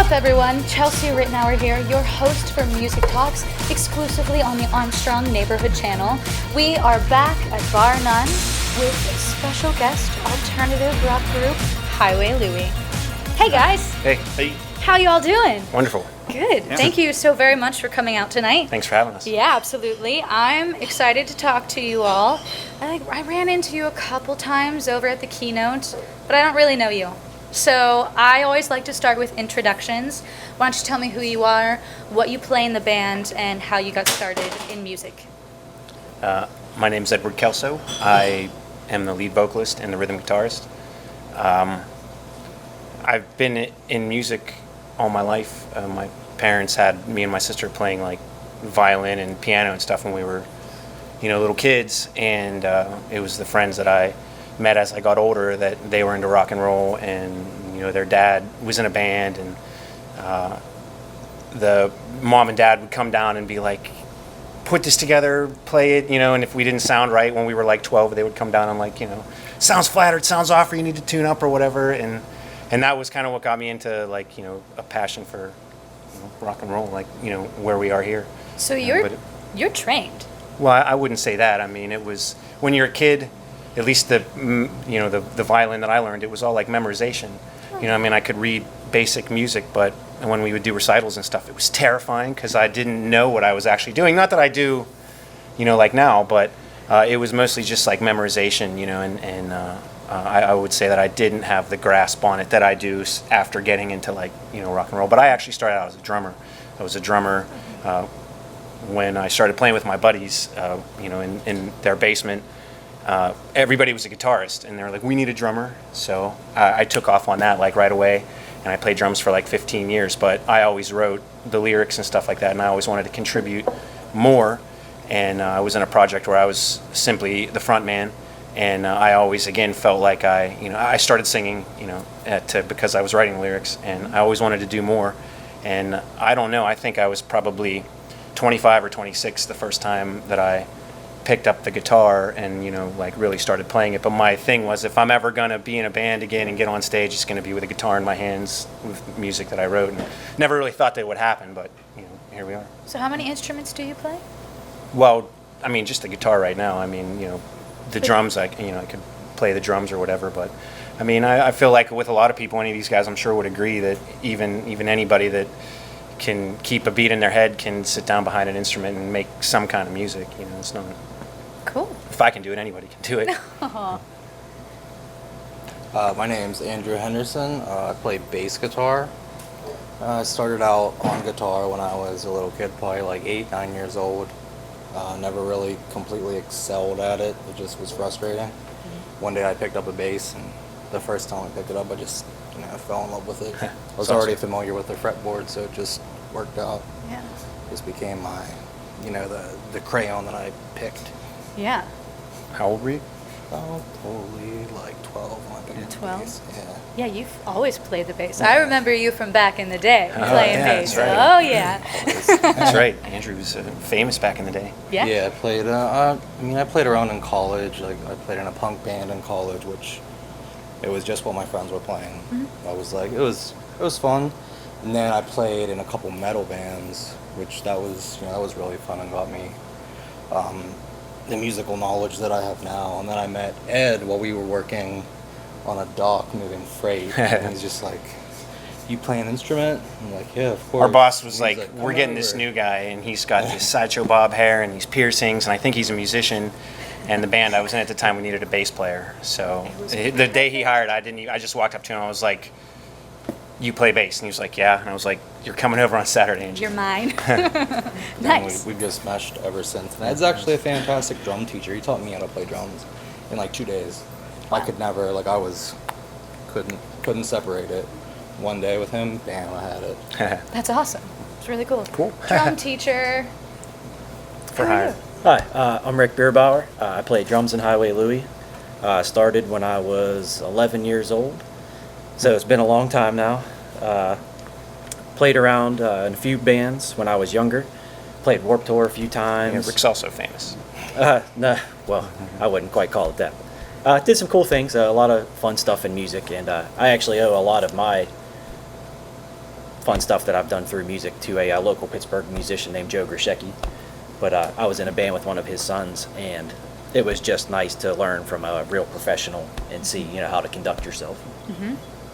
up, everyone? Chelsea Rittenauer here, your host for Music Talks, exclusively on the Armstrong Neighborhood Channel. We are back at Bar None with special guest alternative rock group Highway Louie. Hey guys. Hey. How you all doing? Wonderful. Good. Yeah. Thank you so very much for coming out tonight. Thanks for having us. Yeah, absolutely. I'm excited to talk to you all. I ran into you a couple times over at the keynote, but I don't really know you. So I always like to start with introductions. Why don't you tell me who you are, what you play in the band, and how you got started in music? My name is Edward Kelso. I am the lead vocalist and the rhythm guitarist. I've been in music all my life. My parents had me and my sister playing like violin and piano and stuff when we were, little kids. And it was the friends that I met as I got older that they were into rock and roll, and their dad was in a band, and the mom and dad would come down and be like, put this together, play it, and if we didn't sound right when we were like 12, they would come down and like, sounds flat or it sounds off or you need to tune up or whatever, and that was kind of what got me into like, a passion for rock and roll, like, where we are here. So you're trained. Well, I wouldn't say that. I mean, it was when you're a kid, at least the violin that I learned, it was all like memorization. I could read basic music, but when we would do recitals and stuff, it was terrifying because I didn't know what I was actually doing. Not that I do, like now, but it was mostly just like memorization, and I would say that I didn't have the grasp on it that I do after getting into like, rock and roll. But I actually started out as a drummer. I was a drummer when I started playing with my buddies, in their basement. Everybody was a guitarist, and they were like, we need a drummer. So I took off on that like right away, and I played drums for like 15 years. But I always wrote the lyrics and stuff like that, and I always wanted to contribute more. And I was in a project where I was simply the front man, and I always again felt like I started singing, because I was writing lyrics, and I always wanted to do more. And I don't know, I think I was probably 25 or 26 the first time that I picked up the guitar and really started playing it. But my thing was, if I'm ever gonna be in a band again and get on stage, it's gonna be with a guitar in my hands with music that I wrote. And never really thought that would happen, but here we are. So how many instruments do you play? Well, just the guitar right now. The drums, I could play the drums or whatever, but I feel like with a lot of people, any of these guys I'm sure would agree that even anybody that can keep a beat in their head can sit down behind an instrument and make some kind of music. It's not cool. If I can do it, anybody can do it. My name's Andrew Henderson. I play bass guitar. I started out on guitar when I was a little kid, probably like 8, 9 years old. Never really completely excelled at it. It just was frustrating. Mm-hmm. One day I picked up a bass, and the first time I picked it up, I just fell in love with it. I was already familiar with the fretboard, so it just worked out. Yeah. Just became my, the crayon that I picked. Yeah. How old were you? Oh, probably like 12 when I picked up the 12? bass. Yeah. Yeah, you've always played the bass. I remember you from back in the day playing bass. That's right. Oh, yeah. That's right. Andrew was famous back in the day. Yeah? Yeah, I played, I played around in college. Like, I played in a punk band in college, which it was just what my friends were playing. Mm-hmm. I was like, it was fun. And then I played in a couple metal bands, which that was really fun and got me the musical knowledge that I have now. And then I met Ed while we were working on a dock moving freight. And he's just like, you play an instrument? I'm like, yeah, of course. Our boss was like, we're getting over. this new guy, and he's got this sideshow bob hair and these piercings, and I think he's a musician. And the band I was in at the time, we needed a bass player. So the day he hired, I just walked up to him. I was like, you play bass? And he was like, yeah. And I was like, you're coming over on Saturday. And You're mine. Nice. We've just meshed ever since. And Ed's actually a fantastic drum teacher. He taught me how to play drums in like 2 days. Wow. I could never, couldn't separate it. One day with him, bam, I had it. That's awesome. It's really cool. Cool. Drum teacher. For hire. Hi, I'm Rick Bierbauer. I play drums in Highway Louie. I started when I was 11 years old, so it's been a long time now. Played around in a few bands when I was younger. Played Warped Tour a few times. Yeah, Rick's also famous. No, well, I wouldn't quite call it that. Did some cool things, a lot of fun stuff in music, and I actually owe a lot of my fun stuff that I've done through music to a local Pittsburgh musician named Joe Grishecki. But I was in a band with one of his sons, and it was just nice to learn from a real professional and see, how to conduct yourself.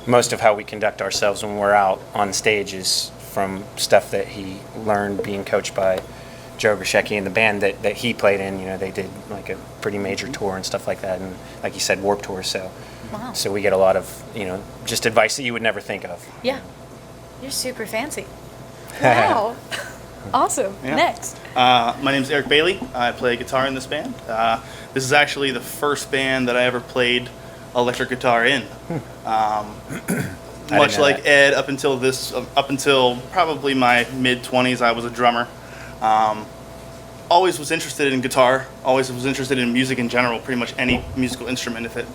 Most of how we conduct ourselves when we're out on stage is from stuff that he learned being coached by Joe Grishecki and the band that he played in. They did like a pretty major tour and stuff like that, and like you said, Warped Tour. So, Wow. so we get a lot of just advice that you would never think of. Yeah. You're super fancy. Wow. Awesome. Yeah. Next. My name's Eric Bailey. I play guitar in this band. This is actually the first band that I ever played electric guitar in. Much know like that. Ed, up until probably my mid-20s, I was a drummer. Always was interested in guitar. Always was interested in music in general. Pretty much any musical instrument, if it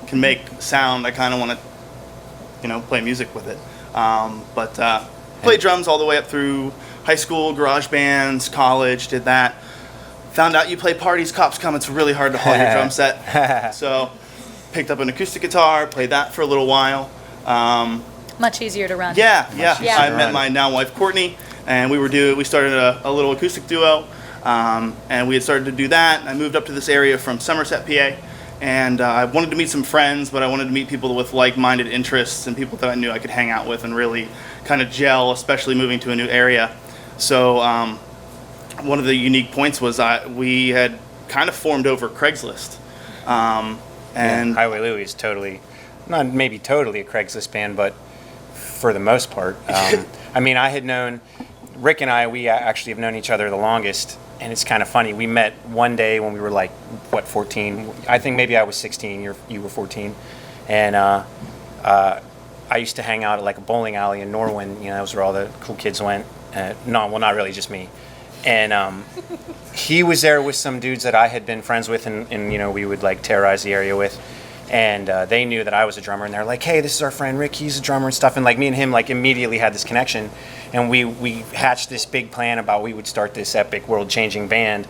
can make sound, I kind of want to, play music with it. But played drums all the way up through high school, garage bands, college, did that. Found out you play parties, cops come, it's really hard to haul your drum set. So picked up an acoustic guitar, played that for a little while. Much easier to run. Yeah. easier I to met run. my now wife Courtney, and we started a little acoustic duo, and we had started to do that. I moved up to this area from Somerset, PA, and I wanted to meet some friends, but I wanted to meet people with like-minded interests and people that I knew I could hang out with and really kind of gel, especially moving to a new area. So one of the unique points was we had kind of formed over Craigslist. And Highway Louie is not maybe totally a Craigslist band, but for the most part. I mean, I had known, Rick and we actually have known each other the longest, and it's kind of funny. We met one day when we were 14? I think maybe I was 16, you were 14. And I used to hang out at a bowling alley in Norwin, that was where all the cool kids went. Not really, just me. And he was there with some dudes that I had been friends with, and we would terrorize the area with. And they knew that I was a drummer, and they're like, "Hey, this is our friend Rick. He's a drummer and stuff." And me and him immediately had this connection, and we hatched this big plan about we would start this epic world-changing band.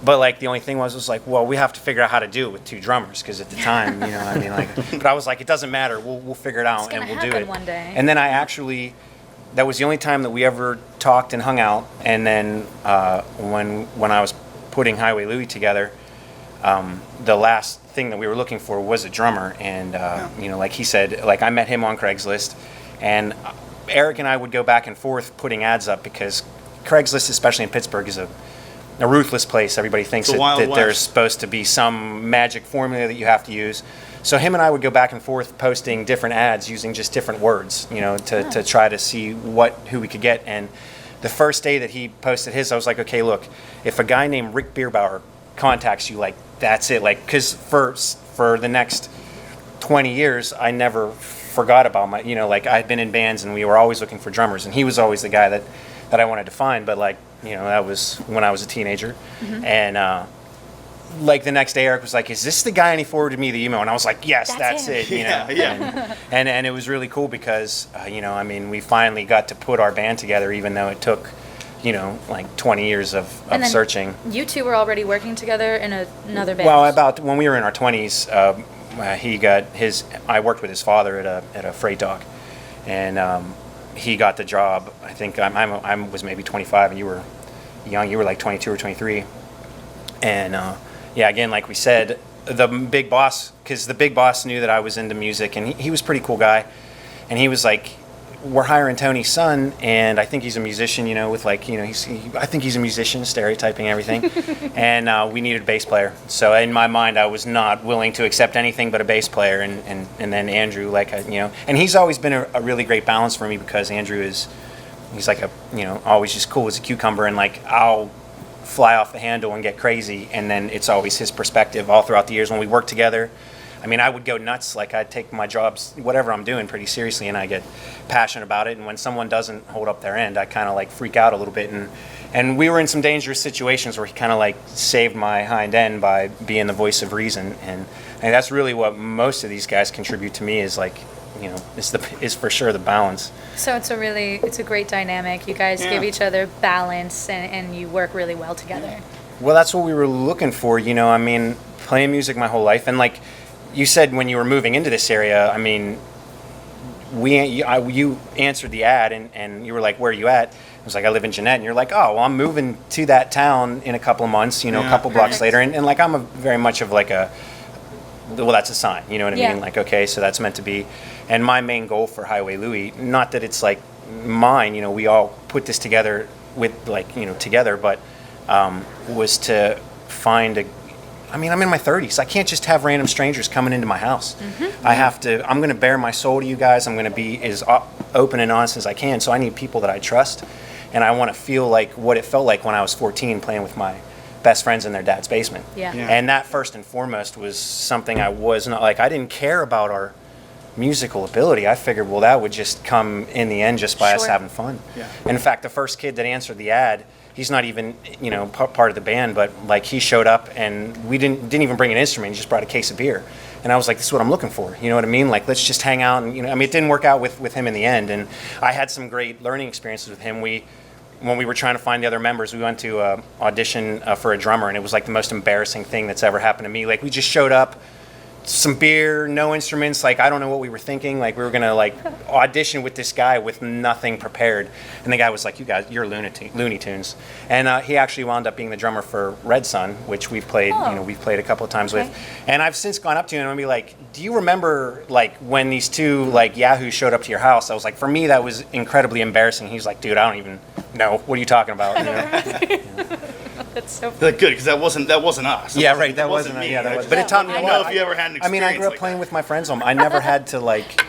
But the only thing was well, we have to figure out how to do it with two drummers, because at the time, but I was like, it doesn't matter. We'll figure it out, It's and gonna we'll do happen it. one day. And then that was the only time that we ever talked and hung out. And then when I was putting Highway Louie together, the last thing that we were looking for was a drummer. And like he said, I met him on Craigslist, and Eric and I would go back and forth putting ads up, because Craigslist, especially in Pittsburgh, is a ruthless place. Everybody thinks It's a Wild that there's West. supposed to be some magic formula that you have to use. So him and I would go back and forth posting different ads using just different words, to try to see who we could get. And the first day that he posted his, I was like, okay, look, if a guy named Rick Bierbauer contacts you, that's it. Because for the next 20 years, I never forgot about my, I had been in bands and we were always looking for drummers, and he was always the guy that I wanted to find. But that was when I was a teenager. And the next day, Eric was like, "Is this the guy?" And he forwarded me the email, and I was like, "Yes, that's him." it." Yeah. And it was really cool because we finally got to put our band together, even though it took 20 years of And then searching. You two were already working together in another band. Well, about when we were in our 20s, he got I worked with his father at a freight dock, and he got the job. I think I was maybe 25, and you were young. You were 22 or 23, and again, like we said, the big boss knew that I was into music, and he was a pretty cool guy, and he was like, "We're hiring Tony's son, and I think he's a musician, with I think he's a musician, stereotyping everything, and we needed a bass player." So in my mind, I was not willing to accept anything but a bass player, and then Andrew, and he's always been a really great balance for me, because Andrew he's always just cool as a cucumber, and I'll fly off the handle and get crazy, and then it's always his perspective all throughout the years when we work together. I mean, I would go nuts. I'd take my jobs, whatever I'm doing, pretty seriously, and I get passionate about it. And when someone doesn't hold up their end, I kind of freak out a little bit. And we were in some dangerous situations where he kind of saved my hind end by being the voice of reason. And that's really what most of these guys contribute to me is is for sure the balance. So it's a great dynamic. You guys Yeah. give each other balance, and you work really well together. Well, that's what we were looking for. I mean, playing music my whole life, and you said when you were moving into this area, I mean, you answered the ad, and you were like, where are you at? I was like, I live in Jeanette. And you're like, oh, well, I'm moving to that town in a couple of months, a couple blocks later. And like, I'm very much of like well, that's a sign, you know what I mean? Like, okay, so that's meant to be. And my main goal for Highway Louie, not that it's like mine, we all put this together with like, together, but was to find I'm in my 30s. I can't just have random strangers coming into my house. I'm going to bare my soul to you guys. I'm going to be as open and honest as I can. So I need people that I trust. And I want to feel like what it felt like when I was 14 playing with my best friends in their dad's basement. Yeah. And that first and foremost was something I was not like, I didn't care about our musical ability. I figured, well, that would just come in the end just by us having fun. Yeah. In fact, the first kid that answered the ad, he's not even, part of the band, but like he showed up and we didn't even bring an instrument. He just brought a case of beer. And I was like, this is what I'm looking for. You know what I mean? Like, let's just hang out. And, it didn't work out with him in the end. And I had some great learning experiences with him. When we were trying to find the other members, we went to audition for a drummer, and it was like the most embarrassing thing that's ever happened to me. Like, we just showed up, some beer, no instruments. Like, I don't know what we were thinking. Like, we were gonna like audition with this guy with nothing prepared, and the guy was like, "You guys, you're Looney Tunes." And he actually wound up being the drummer for Red Sun, which we've played. We've played a couple of times with. And I've since gone up to him and be like, "Do you remember like when these two like yahoos showed up to your house?" I was like, "For me, that was incredibly embarrassing." He's like, "Dude, I don't even know. What are you talking about?" That's so funny. Like, good, because that wasn't us. Yeah, right. That wasn't wasn't me. yeah, that I was. just But it taught me a don't lot. know if you ever had an I experience. mean, I grew up like playing that. with my friends. I never had to like,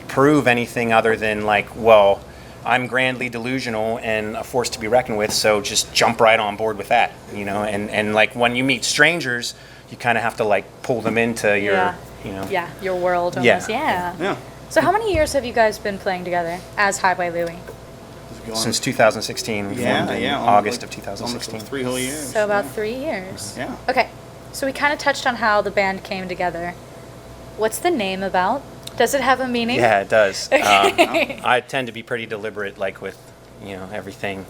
prove anything other than like, well, I'm grandly delusional and a force to be reckoned with. So just jump right on board with that, And like when you meet strangers, you kind of have to like pull them into your, your world Yeah. almost. Yeah. Yeah. So how many years have you guys been playing together as Highway Louie? Since 2016. We formed in August of 2016. Almost 3 whole years. So about 3 years. Yeah. Okay. So we kind of touched on how the band came together. What's the name about? Does it have a meaning? Yeah, it does. I tend to be pretty deliberate, like with, everything.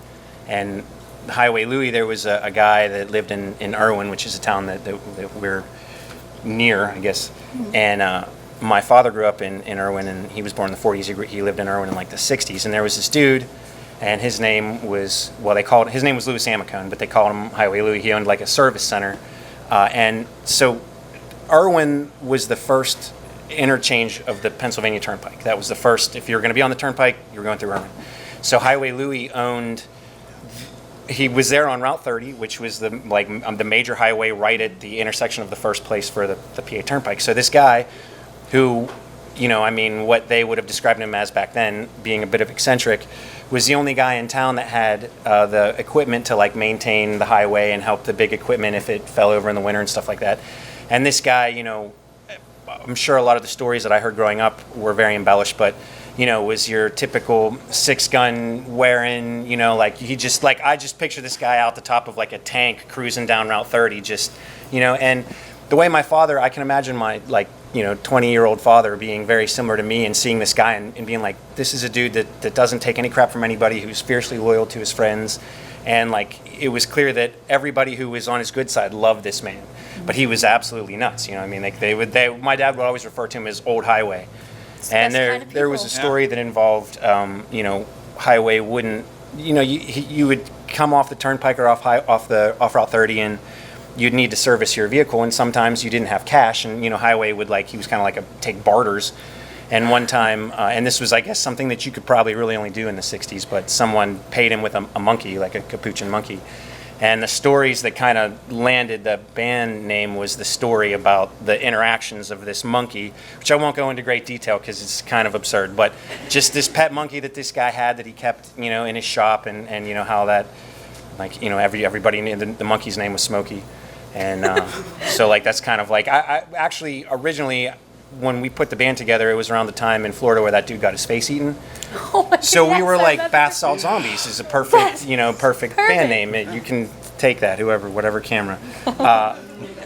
And Highway Louie, there was a guy that lived in Irwin, which is a town that we're near, I guess. And my father grew up in Irwin, and he was born in the 40s. He lived in Irwin in like the 60s. And there was this dude, and his name was, his name was Louis Amicone, but they called him Highway Louie. He owned like a service center. And so Irwin was the first interchange of the Pennsylvania Turnpike. That was the first, if you were going to be on the Turnpike, you were going through Irwin. So Highway Louie he was there on Route 30, which was the major highway right at the intersection of the first place for the PA Turnpike. So this guy who, what they would have described him as back then, being a bit of eccentric, was the only guy in town that had the equipment to like maintain the highway and help the big equipment if it fell over in the winter and stuff like that. And this guy, I'm sure a lot of the stories that I heard growing up were very embellished, but was your typical 6-gun wearing, like I just picture this guy out the top of like a tank cruising down Route 30, and the way my father, I can imagine my 20-year-old father being very similar to me and seeing this guy and being like, this is a dude that doesn't take any crap from anybody, who's fiercely loyal to his friends. And like, it was clear that everybody who was on his good side loved this man, but he was absolutely nuts. My dad would always refer to him as Old Highway. And there was a story that involved, Highway wouldn't, you would come off the Turnpike or off Route 30 and you'd need to service your vehicle, and sometimes you didn't have cash, and Highway would he was kind of like take barters. And one time, and this was I guess something that you could probably really only do in the 60s, but someone paid him with a monkey, like a capuchin monkey. And the stories that kind of landed the band name was the story about the interactions of this monkey, which I won't go into great detail because it's kind of absurd, but just this pet monkey that this guy had that he kept, in his shop, and how that, everybody knew the monkey's name was Smokey. And so that's kind of I actually originally, when we put the band together, it was around the time in Florida where that dude got his face eaten. So we were like, Bath Salt Zombies is a perfect, perfect band name. You can take that, whatever camera.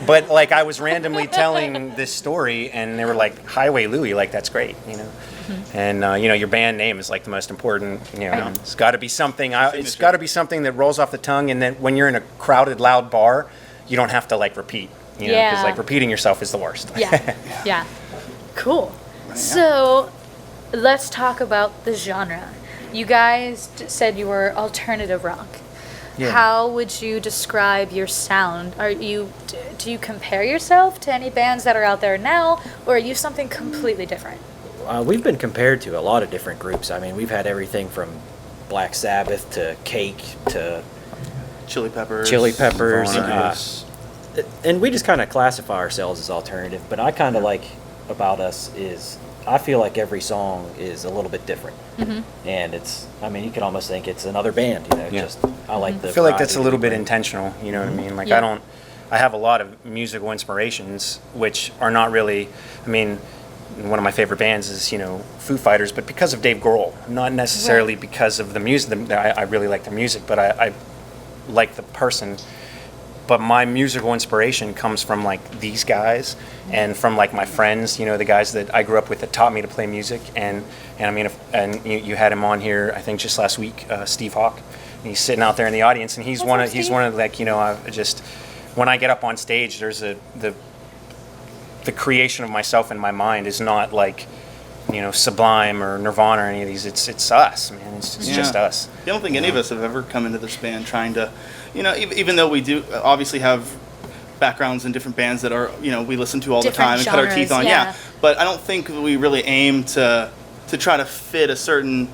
But I was randomly telling this story, and they were like, Highway Louie, that's great, Mm-hmm. And your band name is the most important. It's got to be something. It's got to be something that rolls off the tongue, and then when you're in a crowded, loud bar, you don't have to repeat. Because repeating yourself is the worst. Yeah. Cool. So let's talk about the genre. You guys said you were alternative rock. Yeah. How would you describe your sound? Do you compare yourself to any bands that are out there now, or are you something completely different? We've been compared to a lot of different groups. I mean, we've had everything from Black Sabbath to Cake to Chili Peppers. Incubus. And we just kind of classify ourselves as alternative. But I kind of like about us is I feel like every song is a little bit different, and I mean, you could almost think it's another band. You know, Yeah. just I like the. I feel like that's a variety little they bit bring. intentional, you know what I mean? Like Yeah. I have a lot of musical inspirations, which are not really, I mean, one of my favorite bands is, Foo Fighters, but because of Dave Grohl, not necessarily because of the music. I really like their music, but I like the person. But my musical inspiration comes from like these guys and from like my friends, the guys that I grew up with that taught me to play music. And I mean, you had him on here, I think just last week, Steve Hawk. And he's sitting out there in the audience, and he's What's one up, of he's Steve? one of like I just when I get up on stage, there's the creation of myself in my mind is not like Sublime or Nirvana or any of these. It's us, man. It's just us. I don't think any of us have ever come into this band trying to, even though we do obviously have backgrounds in different bands that are, we listen to all the Different time and cut our genres, teeth on. yeah. But I don't think we really aim to try to fit a certain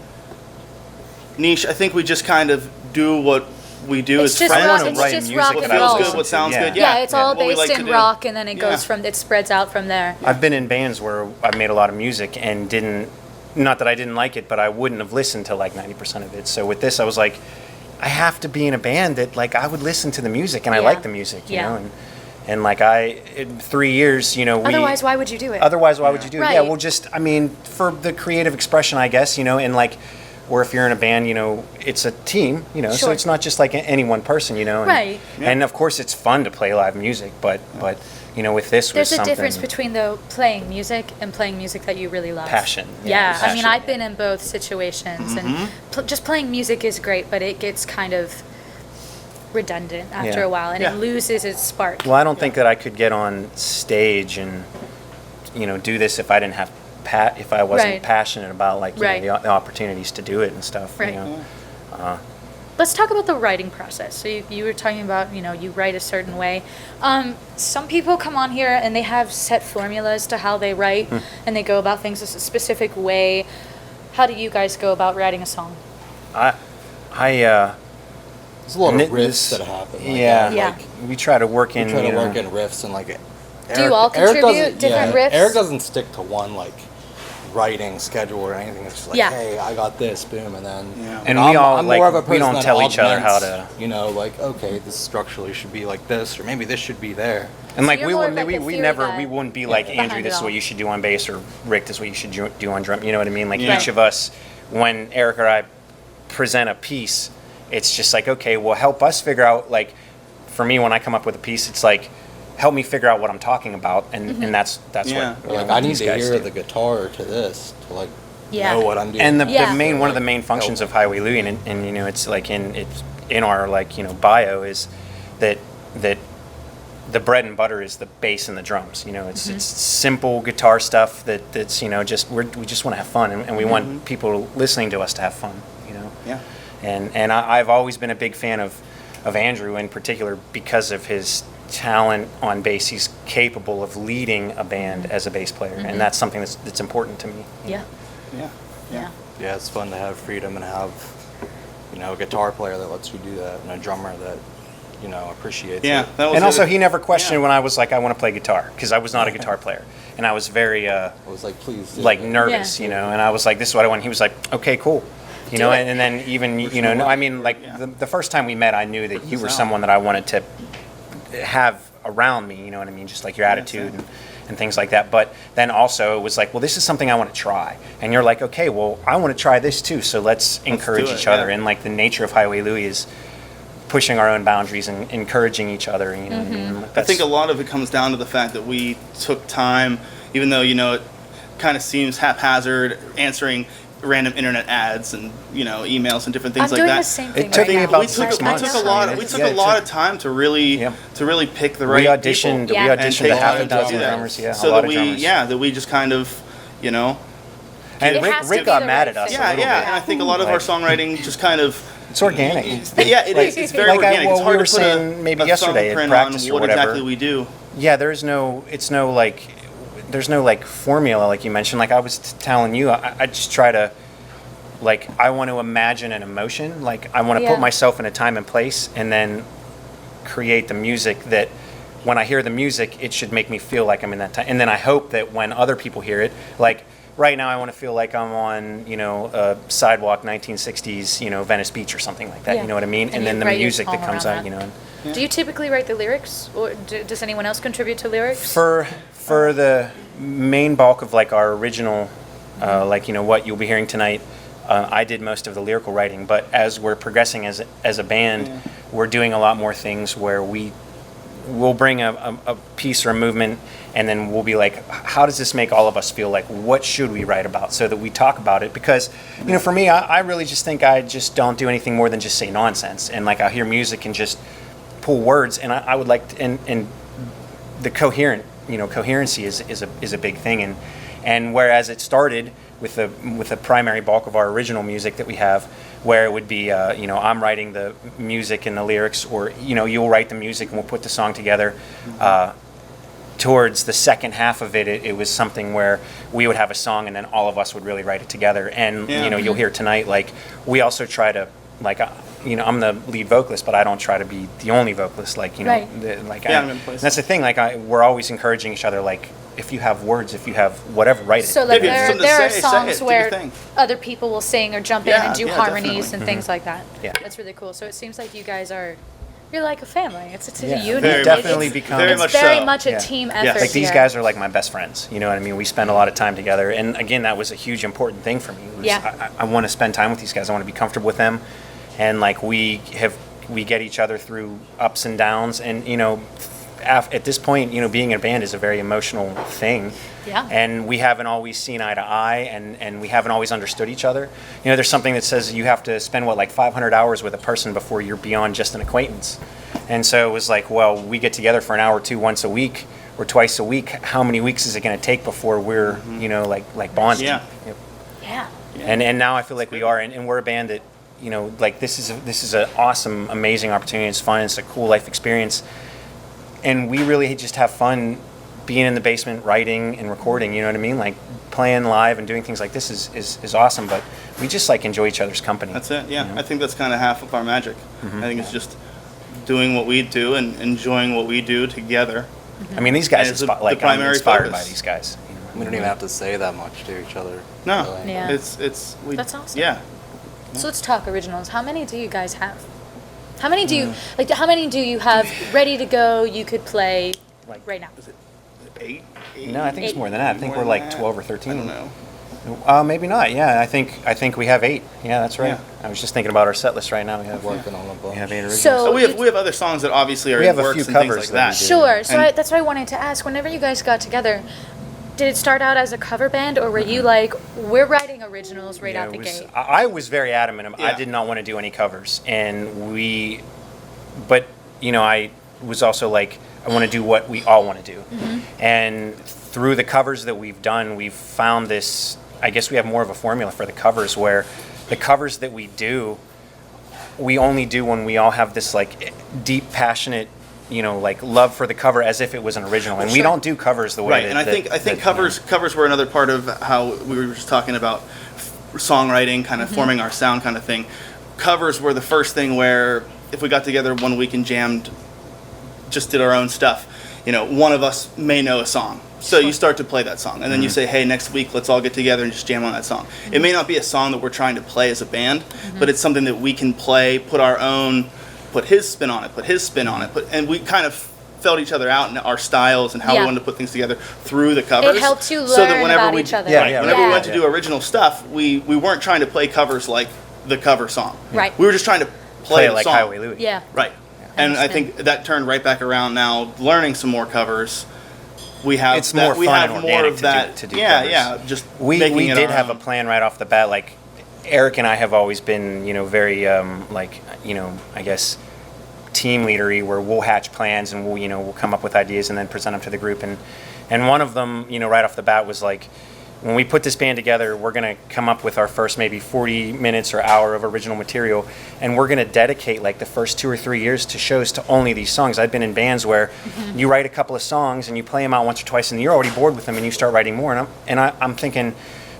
niche. I think we just kind of do what we do It's as just friends. rock- wanna it's write just music rock What and that I feels roll. good, what sounds Yeah. good. Yeah, it's all what we based like to in do. rock, and then it Yeah. goes from it spreads out from there. I've been in bands where I've made a lot of music and not that I didn't like it, but I wouldn't have listened to like 90% of it. So with this, I was like, I have to be in a band that like I would listen to the music and I Yeah. like the music, you Yeah. know, and like in 3 years, Otherwise, why would you do it? Otherwise, why would you do it? Yeah, Right. well, just, I mean, for the creative expression, I guess, and like, or if you're in a band, it's a team, so Sure. it's not just like any one person, and, Right. And of course, it's fun to play live music, but with this, There's was a difference something- between though playing music and playing music that you really love. Passion. Yeah, I mean, Passion, I've yeah. been in both situations, Mm-hmm. and just playing music is great, but it gets kind of redundant after Yeah. a while, and Yeah. it loses its spark. Well, I don't think that I could get on stage and do this if I didn't have if I wasn't Right. passionate about like Right. the opportunities to do it and stuff. Right. You know? Let's talk about the writing process. So you were talking about, you write a certain way. Some people come on here and they have set formulas to how they write, and they go about things a specific way. How do you guys go about writing a song? I There's a lot of Knit riffs this- that happen. Like yeah, that. Yeah. Like, we try to work in. we try to you know, work in riffs and like. Do you all contribute doesn't- different yeah, riffs? Eric doesn't stick to one like writing schedule or anything. It's just like, Yeah. hey, I got this, boom, and then. Yeah. And I'm, we all, I'm like, more of a we person don't that tell each other how augments, to- like, okay, this structurally should be like this, or maybe this should be there. And So like you're we more wouldn't, of like a we theory never, guy. we wouldn't be like Behind Andrew. it This is all. what you should do on bass, or Rick. This is what you should do on drum. You know what I mean? Like Yeah. each of us, when Eric or I present a piece, it's just like, okay, well, help us figure out. Like, for me, when I come up with a piece, it's like, help me figure out what I'm talking about, and that's Yeah. what. Like, I need these to guys hear do. the guitar to this to like Yeah. know what I'm doing. And the Yeah. main one of the Like, main functions help. of Highway Louie, and it's like it's in our like bio is that the bread and butter is the bass and the drums. It's simple guitar stuff that's just we just want to have fun, and we want people listening to us to have fun. Yeah. And I've always been a big fan of Andrew in particular because of his talent on bass. He's capable of leading a band as a bass player, and that's something that's important to me. Yeah. Yeah. Yeah. Yeah, it's fun to have freedom and have, a guitar player that lets you do that and a drummer that, appreciates Yeah. it. That was And also, it. he never questioned Yeah. when I was like, I want to play guitar, because I was not a guitar player, and I was very I was like, please. do like it. nervous, Yeah. and I was like, this is what I want. He was like, okay, cool, Do it. and then even no, I mean, like Yeah. the first time we met, I knew that you were Sound. someone that I wanted to have around me. You know what I mean? Just like your attitude same. and things like that. But then also it was like, well, this is something I want to try, and you're like, okay, well, I want to try this too. So let's encourage do it, each other. yeah. And like the nature of Highway Louie is pushing our own boundaries and encouraging each other. You know what I mean? Like, I think a that's- lot of it comes down to the fact that we took time, even though it kind of seems haphazard, answering random internet ads and emails and different things I'm like doing that. the same thing. It took right me now. about we took, 6 months. We took a lot. I mean, We took yeah, a it lot took- of time to really Yep. pick the right. we auditioned. people Yeah. We And auditioned take a half a time to dozen do that. drummers. Yeah, so a lot that of drummers. that we just kind of, And It Rick, has to Rick be got the mad right at us fit. a Yeah, little yeah, bit. and I think a lot of our Like, songwriting just kind of. it's organic. Yeah, it is. It's very Like organic. It's we hard were to put saying maybe a yesterday at thumbprint practice on or what whatever. exactly we do. Yeah, there's no formula like you mentioned. Like I was telling you, I just try to, like, I want to imagine an emotion. Like I want to Yeah. put myself in a time and place, and then create the music that, when I hear the music, it should make me feel like I'm in that time. And then I hope that when other people hear it, like right now, I want to feel like I'm on, a sidewalk, 1960s, Venice Beach or something like that. Yeah. You know what I mean? And And you then the write your music that song comes around out, that. And Do you typically write the lyrics, or does anyone else contribute to lyrics? for the main bulk of like our original, what you'll be hearing tonight, I did most of the lyrical writing. But as we're progressing as a band, we're doing a lot more things where we'll bring a piece or a movement, and then we'll be like, how does this make all of us feel? Like, what should we write about, so that we talk about it? Because, for me, I really just think I just don't do anything more than just say nonsense. And like, I hear music and just pull words, and I would like to, and the coherency is a big thing. And whereas it started with the primary bulk of our original music that we have, where it would be, I'm writing the music and the lyrics, or, you'll write the music and we'll put the song together. Towards the second half of it, it was something where we would have a song and then all of us would really write it together. And, you'll hear tonight, like, we also try to, like, I'm the lead vocalist, but I don't try to be the only vocalist. Like, Right. I'm in place. That's the thing. Like, we're always encouraging each other. Like, if you have words, if you have whatever, write it. So like If you have there, something to there are say, say songs it, do your where thing. other people will sing or jump in Yeah, and do yeah, harmonies definitely. and things like that. Yeah. That's really cool. So it seems like you guys you're like a family. It's a Yeah. unit. Very definitely it's, become- very it's much very so. much a Yeah. team Yes. effort Like, these here. guys are like my best friends. You know what I mean? We spend a lot of time together, and again, that was a huge important thing for me. It was, Yeah. I want to spend time with these guys. I want to be comfortable with them, and like we get each other through ups and downs, and at this point, being in a band is a very emotional thing. Yeah. And we haven't always seen eye to eye, and we haven't always understood each other. There's something that says you have to spend, like 500 hours with a person before you're beyond just an acquaintance. And so it was like, well, we get together for an hour or two once a week or twice a week. How many weeks is it going to take before we're, like bonded? Yeah. Yep. Yeah. And now I feel like we are, and we're a band that, like this is an awesome, amazing opportunity. It's fun. It's a cool life experience, and we really just have fun being in the basement, writing and recording. You know what I mean? Like playing live and doing things like this is awesome. But we just like enjoy each other's company. That's it. Yeah, you know? I think that's kind of half of our magic. I think it's just doing what we do and enjoying what we do together. I mean, these guys, And it's the I'm primary inspired focus. by these guys. We don't even have to say that much to each other. No, really. Yeah. it's we. That's awesome. Yeah, So let's talk originals. How many do you guys have? How many do you have ready to go? You could play Like- right now. is it eight? No, I think it's more than that. I think More we're than like that? 12 or I 13. don't know. Maybe not. Yeah, I think we have 8. Yeah, that's right. Yeah. I was just thinking about our set list right now. We have Working on a bunch. We have 8 originals. So So we have other songs that obviously are We in have a works few and things covers like that that. we do. Sure. So And- that's what I wanted to ask. Whenever you guys got together, did it start out as a cover band, or were you like, we're writing originals right Yeah, out the it was- gate? I was very adamant. I Yeah. did not want to do any covers, but I was also like, I want to do what we all want to do, and through the covers that we've done, we've found this. I guess we have more of a formula for the covers, where the covers that we do, we only do when we all have this like deep, passionate, like love for the cover, as if it was an original, and we Sure. don't do covers the way Right, that, and I think covers were another part of how we were just talking about songwriting, kind of forming our sound, kind of thing. Covers were the first thing where if we got together one week and jammed, just did our own stuff, one of us may know a song. So you start to play that song, and then you say, hey, next week let's all get together and just jam on that song. It may not be a song that we're trying to play as a band, but it's something that we can play, put his spin on it, put his spin on it, and we kind of felt each other out in our styles and how we Yeah. wanted to put things together through the covers. It helped you so that learn whenever about we, each other. Yeah, right, yeah, whenever yeah. we went to do original stuff, we weren't trying to play covers like the cover song. Right. We were just trying to play play it the like song. Highway Louie. Yeah. Right. And I Understand. think that turned right back around now, learning some more covers. We have It's that, more we fun have and more organic of to that. do yeah, covers. yeah. Just We making it did our have a own. plan right off the bat. Like Eric and I have always been, very I guess team leadery, where we'll hatch plans and we'll come up with ideas and then present them to the group. And one of them, right off the bat was like, when we put this band together, we're going to come up with our first maybe 40 minutes or hour of original material, and we're going to dedicate like the first 2 or 3 years to shows to only these songs. I've been in bands where you write a couple of songs and you play them out once or twice, and you're already bored with them, and you start writing more. And I'm thinking,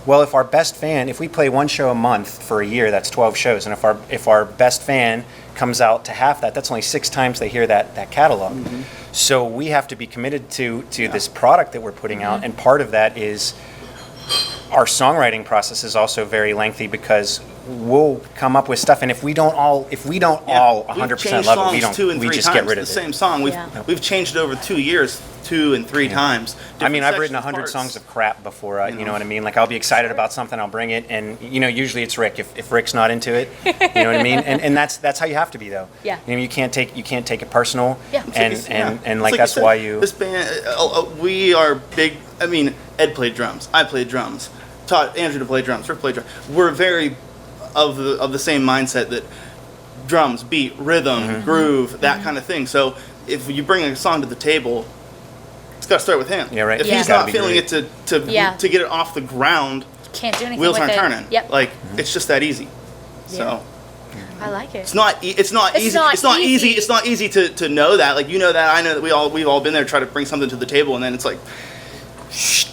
well, if our best fan, if we play one show a month for a year, that's 12 shows, and if our best fan comes out to half that, that's only 6 times they hear that catalog. So we have to be committed to this product that we're putting out, and part of that is our songwriting process is also very lengthy, because we'll come up with stuff, and if we don't all 100% love it, we just get rid of it. The same song, we've changed it over 2 years, 2 and 3 times. I mean, I've written Different 100 parts. songs of crap before. You know what I mean? Like, I'll be excited about something, I'll bring it, and usually it's Rick. If Rick's not into it, you know what I mean? And that's how you have to be, though. Yeah. You can't take it personal. Yeah. And Like that's you said, why you. This band, we are big. I mean, Ed played drums. I played drums. Taught Andrew to play drums. Rick played drums. We're very of the same mindset that drums, beat, rhythm, groove, that kind of thing. So if you bring a song to the table, it's got to start with him. Yeah, right. If Yeah. he's Gotta not be feeling great. it to get it off the ground, Can't do anything wheels with aren't it. turning. Yep. Like it's just that easy. So. I like it. It's not easy. It's not easy. It's not easy to know that. Like, you know that. I know that we've all been there, try to bring something to the table, and then it's like,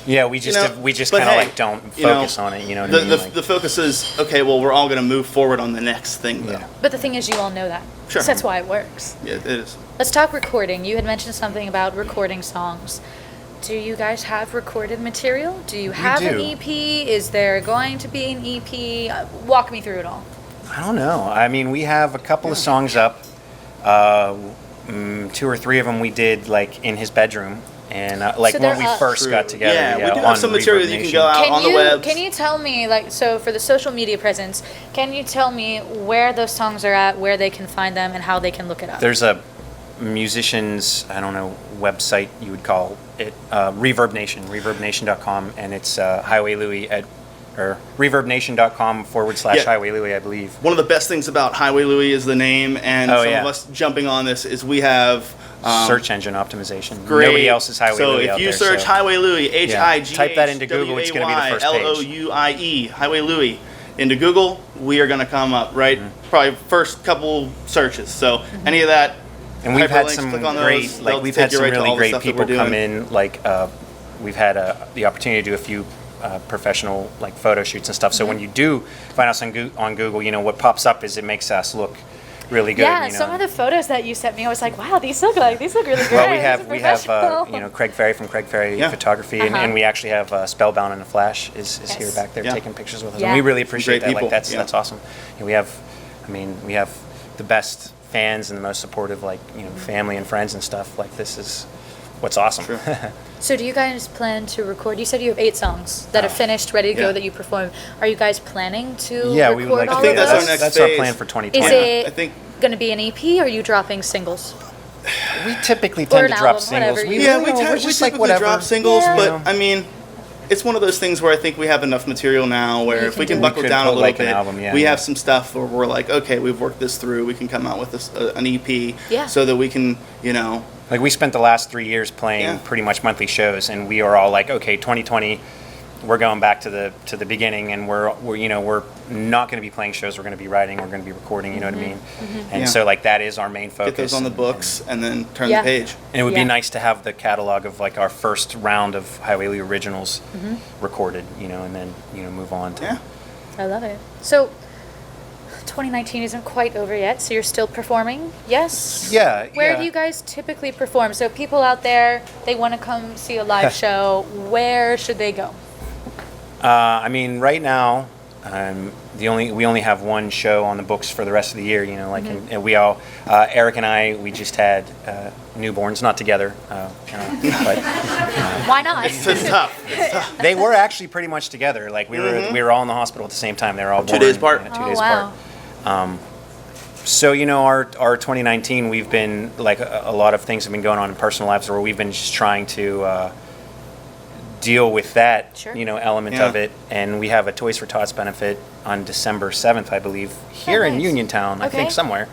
Yeah, we just but kind of hey, like don't focus on it. You know what I mean? the focus is, okay, well, we're all going to move forward on the next thing, though. Yeah. But the thing is, you all know that. Sure. So that's why it works. Yeah, it is. Let's talk recording. You had mentioned something about recording songs. Do you guys have recorded material? Do you have an do. EP? Is there going to be an EP? Walk me through it all. I don't know. I mean, we have a couple of songs up. 2 or 3 of them we did like in his bedroom, and like So when they're we up. first got together. Yeah, we do on have some material that you can go Reverb out on the web. Can you tell me, like, so for the social media presence, can you tell me where those songs are at, where they can find them, and how they can look it up? There's a musician's, I don't know, website you would call it, Reverb Nation, reverbnation.com, and it's Highway Louie or reverbnation.com / Highway Louie, I believe. One of the best things about Highway Louie is the name, and Oh, some yeah. of us jumping on this is we have Search engine optimization. great. Nobody else is Highway so Louie if out you there. search so. Highway Louie, Type that into Google, it's gonna be the first page. HIGHWAYLOUIE, Highway Louie, into Google, we are going to come up, right? Probably first couple searches. So any of that. And we've had hyperlinks, some click on great, those, like they'll we've take had you some right to all really the great stuff that people we're come doing. in. Like we've had the opportunity to do a few professional like photo shoots and stuff. So when you do find us on Google, what pops up is it makes us look really good. Yeah, some of the photos that you sent me, I was like, wow, these look really great. Well, we have Professional. Craig Ferry from Craig Ferry Yeah. Photography, and we actually have Spellbound in a Flash is Yes. here back there Yeah. taking pictures with us. Yeah. And we really appreciate great that. Like people. that's awesome. And we have the best fans and the most supportive family and friends and stuff. Like this is what's awesome. True. So do you guys plan to record? You said you have 8 songs that are finished, ready to go, Yeah. that you perform. Are you guys planning to Yeah, record we would like all to I think of that's our those? next That's our phase. plan for Is 2020. it I think- going to be an EP, or are you dropping singles? We typically Or tend an to drop album, singles. whatever. Yeah, we're we just like typically whatever. drop singles, Yeah. but You know? I mean, it's one of those things where I think we have enough material now where You if can we can do it. buckle We could down a put, little like, an bit, album, yeah, we yeah. have some stuff where we're like, okay, we've worked this through, we can come out with this an EP, Yeah. so that we can, Like we spent the last 3 years playing Yeah. pretty much monthly shows, and we are all like, okay, 2020, we're going back to the beginning, and we're not going to be playing shows. We're going to be writing. We're going to be recording. You know what I mean? And Yeah. so like that is our main focus. get those on the books and then turn Yeah. the page. And it would Yeah. be nice to have the catalog of like our first round of Highway Louie originals recorded, and then move on to. Yeah. I love it. So 2019 isn't quite over yet, so you're still performing? Yes? Yeah. Where yeah. do you guys typically perform? So people out there, they want to come see a live show. Where should they go? I mean, right now, we only have one show on the books for the rest of the year. And we all, Eric and I, we just had newborns, not together, but Why not? It's tough. they were actually pretty much together. Like we were all in the hospital at the same time. They were all 2 born, days apart. 2 Oh, days wow. apart. So our 2019, we've been like a lot of things have been going on in personal lives where we've been just trying to deal with that Sure. element Yeah. of it, and we have a Toys for Tots benefit on December 7th, I believe, here in nice. Uniontown. I Okay. think somewhere.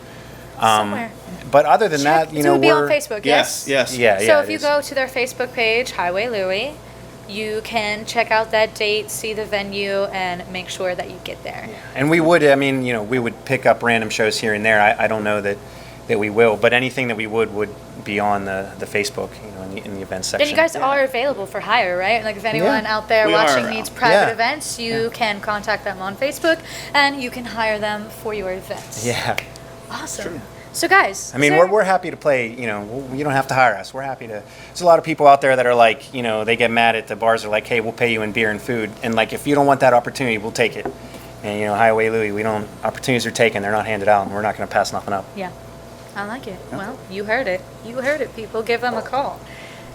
Somewhere. But other than that, So it would be on we're Facebook, Yes, yes. yeah. So yeah, if it you is. go to their Facebook page, Highway Louie, you can check out that date, see the venue, and make sure that you get there. And we would, I mean, we would pick up random shows here and there. I don't know that we will, but anything that we would be on the Facebook, in the events section. And you guys are available for hire, right? Like if anyone out there We watching are. needs private Yeah. events, you can contact them on Facebook and you can hire them for your events. Yeah. Awesome. So guys, I mean, we're happy to play, you don't have to hire us. We're happy to. There's a lot of people out there that are like, they get mad at the bars. They're like, hey, we'll pay you in beer and food. And like, if you don't want that opportunity, we'll take it. And, Highway Louie, opportunities are taken. They're not handed out, and we're not going to pass nothing up. Yeah, I like it. Well, you heard it. You heard it, people. Give them a call.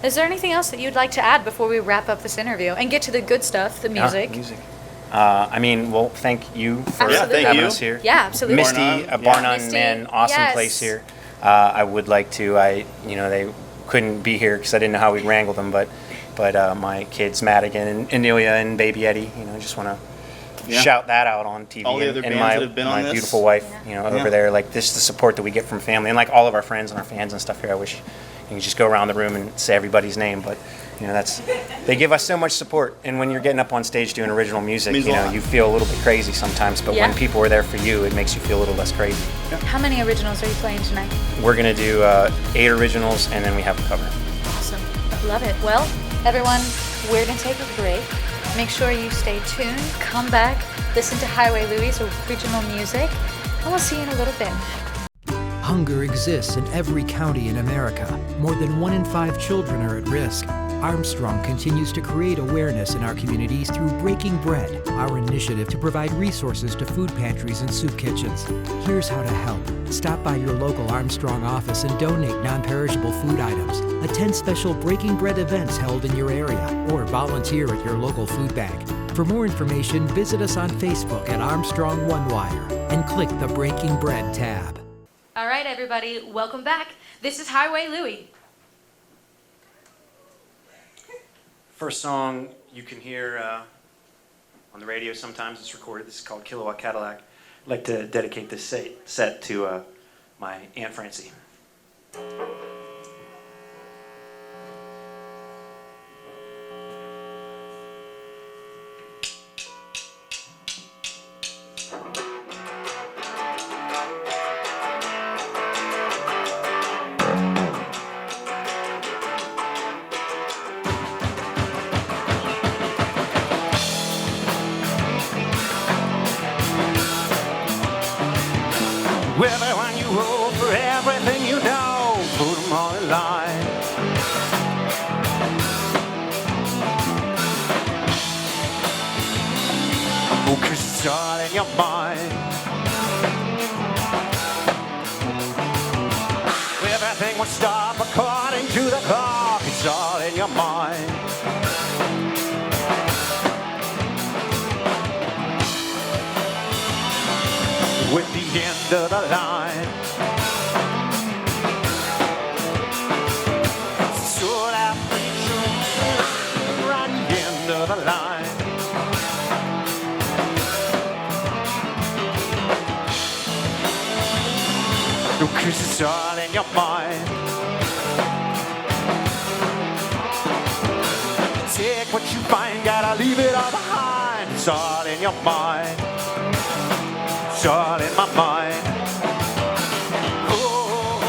Is there anything else that you'd like to add before we wrap up this interview and get to the good stuff, the music? Music. Thank you for Absolutely. having you. us here. Yeah, absolutely. Misty, Bar None, Bar yeah. None, Misty, man, awesome yes. place here. I would like to. They couldn't be here because I didn't know how we'd wrangle them, but my kids Madigan and Nelia and Baby Eddie, just want to Yeah. shout that out on TV. All the other and bands my that have been on my this. beautiful wife, Yeah. over Yeah. there. Like this, is the support that we get from family and like all of our friends and our fans and stuff here. I wish you could just go around the room and say everybody's name, but. They give us so much support, and when you're getting up on stage doing original music, Means a lot. you feel a little bit crazy sometimes. But Yeah. when people are there for you, it makes you feel a little less crazy. How many originals are you playing tonight? We're gonna do 8 originals, and then we have a cover. Awesome. Love it. Well, everyone, we're going to take a break. Make sure you stay tuned. Come back. Listen to Highway Louie's original music. And we'll see you in a little bit. Hunger exists in every county in America. More than 1 in 5 children are at risk. Armstrong continues to create awareness in our communities through Breaking Bread, our initiative to provide resources to food pantries and soup kitchens. Here's how to help. Stop by your local Armstrong office and donate non-perishable food items. Attend special Breaking Bread events held in your area or volunteer at your local food bank. For more information, visit us on Facebook at Armstrong One Wire and click the Breaking Bread tab. All right, everybody, welcome back. This is Highway Louie. First song you can hear on the radio sometimes. It's recorded. This is called Kilowatt Cadillac. I'd like to dedicate this set to my Aunt Francie. Everyone you owe for everything you know, put them all in line. Oh, 'cause it's all in your mind. Everything will stop according to the clock. It's all in your mind. With the end of the line, so that preacher right at the end of the line. Cause it's all in your mind. Take what you find, gotta leave it all behind. It's all in your mind. It's all in my mind. Oh.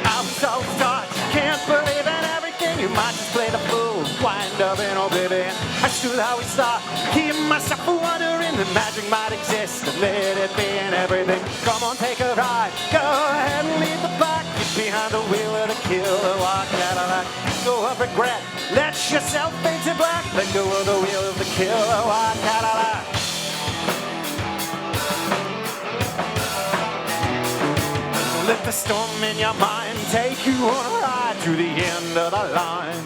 I'm so stuck, can't believe in everything. You might just play the fool, wind up in, oh baby. I should always start, keep myself wondering the magic might exist and let it be in everything. Come on, take a ride, go ahead and leave the back. Get behind the wheel of the Kilowatt Cadillac. Go of regret, let yourself fade to black. Let go of the wheel of the Kilowatt Cadillac. Let the storm in your mind take you on a ride to the end of the line.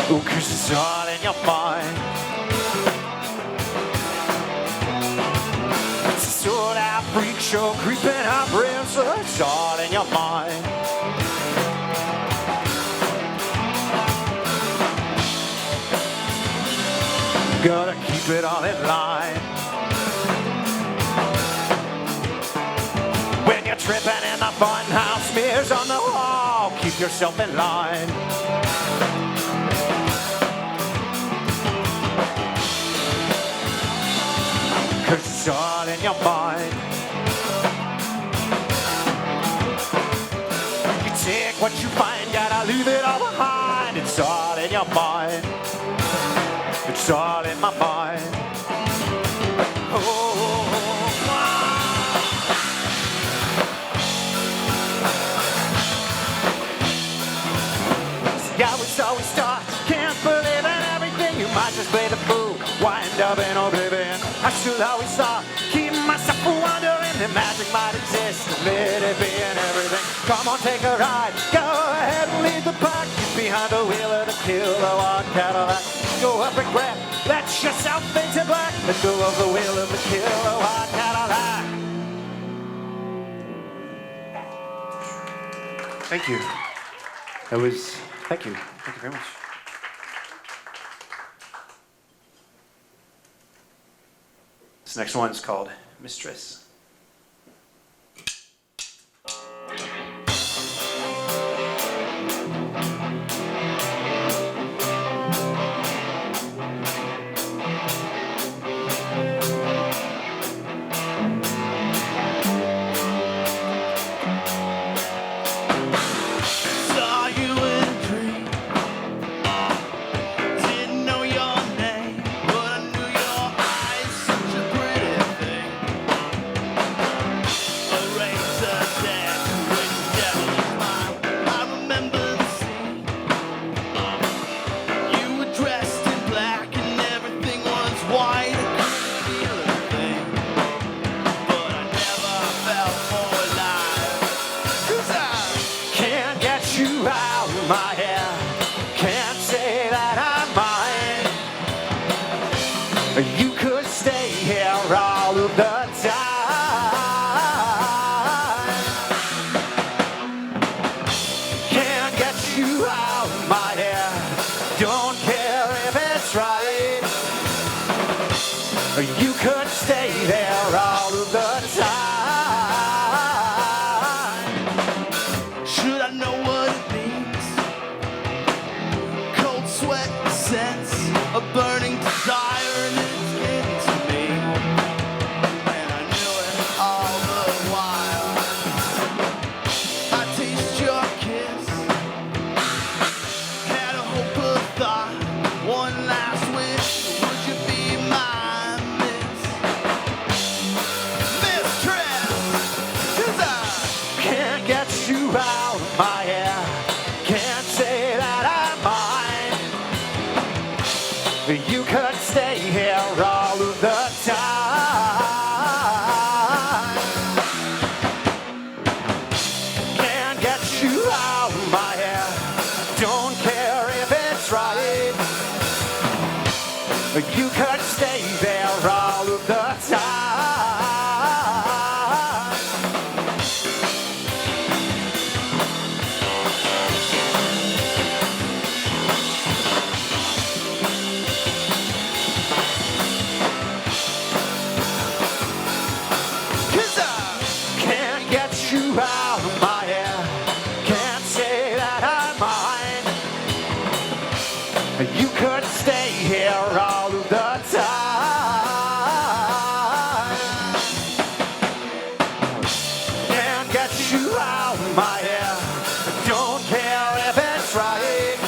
Oh, 'cause it's all in your mind. It's a sold out freak show creeping up real, so it's all in your mind. Gotta keep keep it all in line. When you're tripping and the funhouse smears on the wall, keep yourself in line. Cause it's all in your mind. You take what you find, gotta leave it all behind. It's all in your mind. It's all in my mind. I was always taught, can't believe in everything. You might just play the fool, wind up in oblivion. I should always thought, keep myself from wondering that magic might exist. Let it be in everything. Come on, take a ride. Go ahead and lead the pack. Get behind the wheel of the kilowatt Cadillac. Go up and grab, let yourself into black. Let go of the wheel of the kilowatt Cadillac. Thank you. That was, thank you. Thank you very much. This next one's called Mistress. You could stay here all of the time. Can't get you out of my hair. Don't care if it's right. You could stay there all of the time. Should I know what it means? Cold sweat, sense, a burning desire. You could stay here all of the time. Can't get you out of my hair. Don't care if it's right. You could stay there all of the time. Out of my hair, can't say that I'm mine. You could stay here all of the time. Can't get you out of my hair. Don't care if it's right.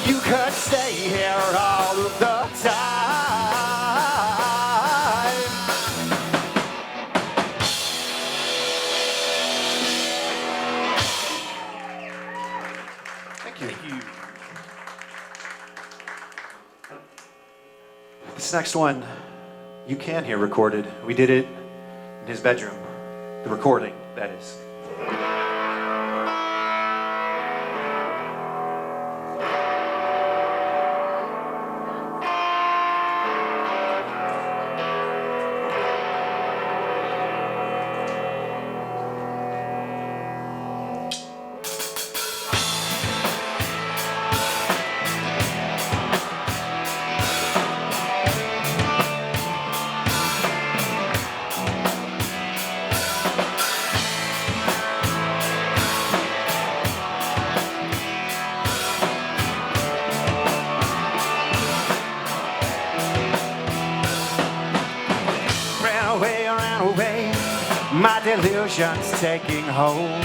You could stay here all of the time. This next one, you can hear recorded. We did it in his bedroom. The recording, that is. away, my delusion's taking hold.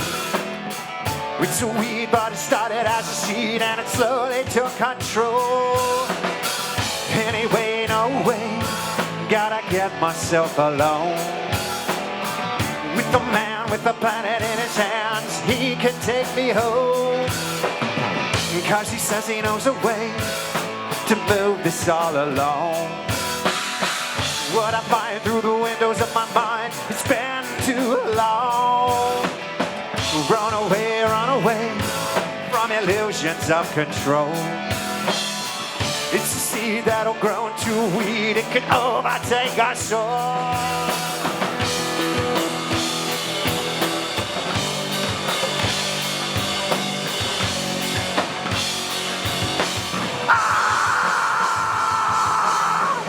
It's a weed, but it started as a seed and it slowly took control. Anyway, no way, gotta get myself alone. With the man with the planet in his hands, he can take me home. Cause he says he knows a way to move this all alone. What I find through the windows of my mind, it's been too long. Run away from illusions of control. It's a seed that'll grow into a weed, it can overtake our soul.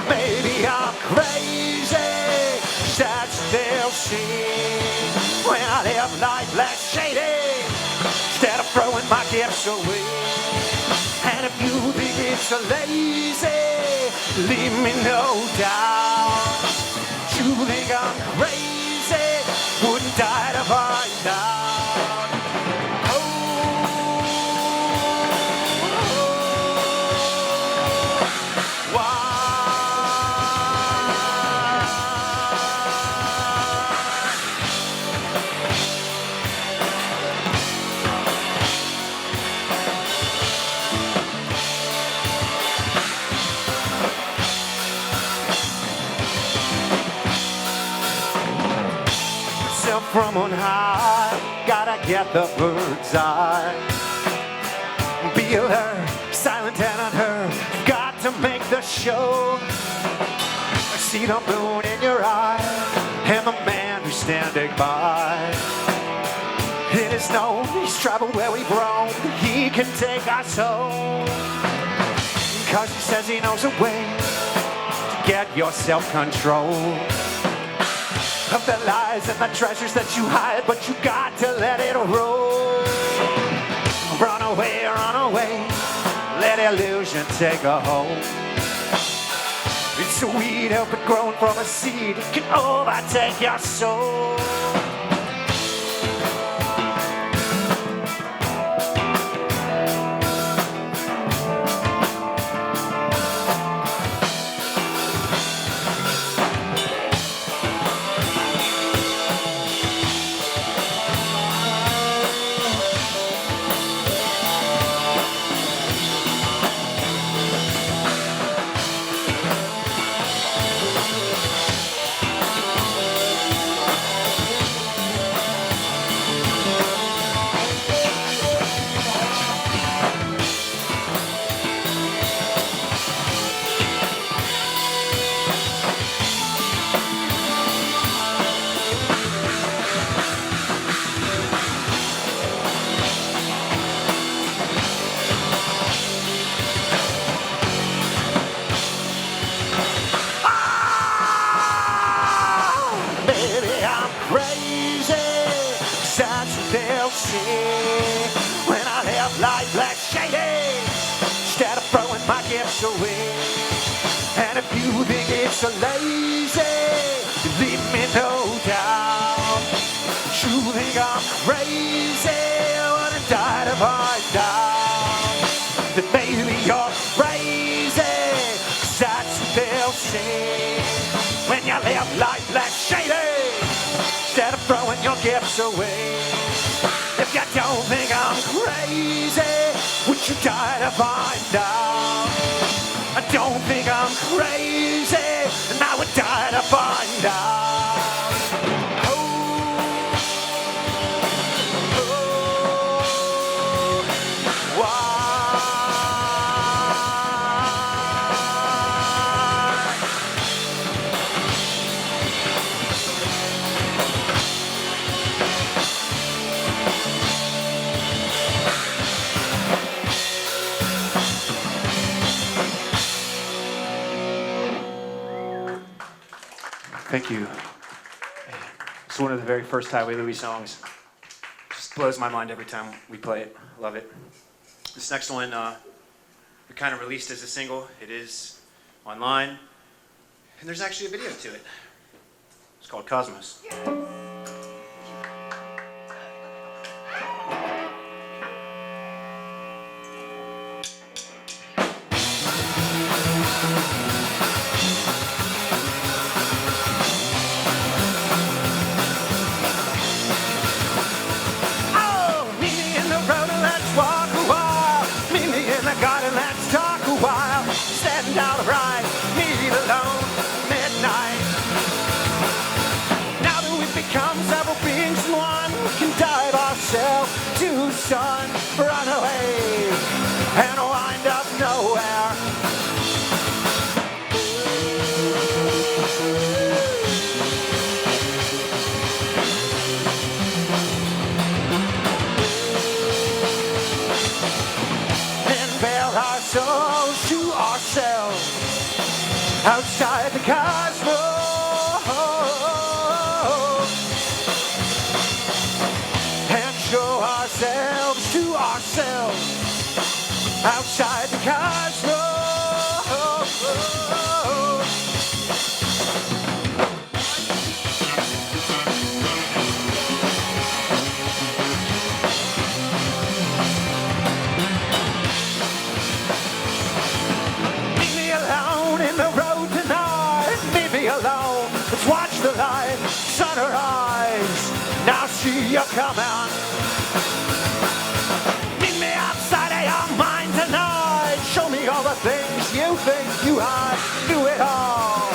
Maybe I'm crazy, that's they'll see. When I live life less shady, instead of throwing my gifts away. And if you think it's so lazy, leave me no doubt. You think I'm crazy, wouldn't die to find out. From on high, gotta get the bird's eye. Be alert, silent and unheard, got to make the show. I see the moon in your eye, and the man who's standing by. It is known, he's traveled where we've roamed, he can take us home. Cause he says he knows a way to get your self-control. Of the lies and the treasures that you hide, but you got to let it roll. Run away, let illusion take a hold. It's a weed, help it grown from a seed, it can overtake your soul. When I live life like shady, instead of throwing my gifts away. And if you think it's so lazy, leave me no doubt. You think I'm crazy, when I die to find out that maybe you're crazy, 'cause that's what they'll say. When you live life like shady, instead of throwing your gifts away. If you don't think I'm crazy, would you die to find out? I don't think I'm crazy, and I would die to find out. Thank you. It's one of the very first Highway Louie songs. Just blows my mind every time we play it. Love it. This next one, we kind of released as a single. It is online, and there's actually a video to it. It's called Cosmos. Oh, meet me in the road and let's walk a while. Meet me in the garden, let's talk a while. Stand out right, meet alone, midnight. Now that we've become several beings in one, we can dive ourselves to the sun, run away, and wind up nowhere. And bear our souls to ourselves outside the cosmos. And show ourselves to ourselves outside the cosmos. Leave me alone in the road tonight. Leave me alone. Let's watch the light, sunrise. Now see you coming. Meet me outside of your mind tonight. Show me all the things you think you hide. Do it all,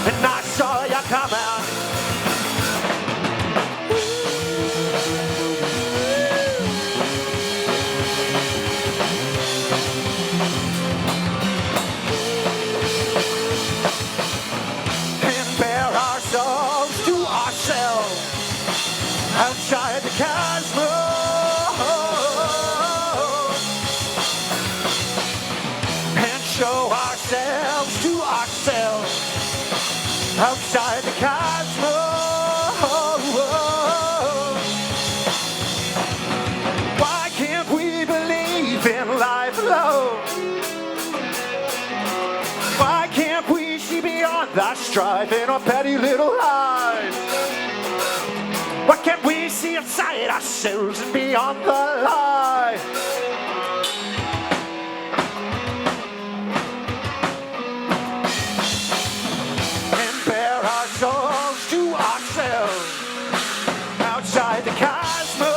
and I saw you coming. And bear our souls to ourselves outside the cosmos. And show ourselves to ourselves outside the cosmos. Why can't we believe in life alone? Why can't we see beyond the strife in our petty little lives? Why can't we see inside ourselves and beyond the lie? And bear our souls to ourselves outside the cosmos.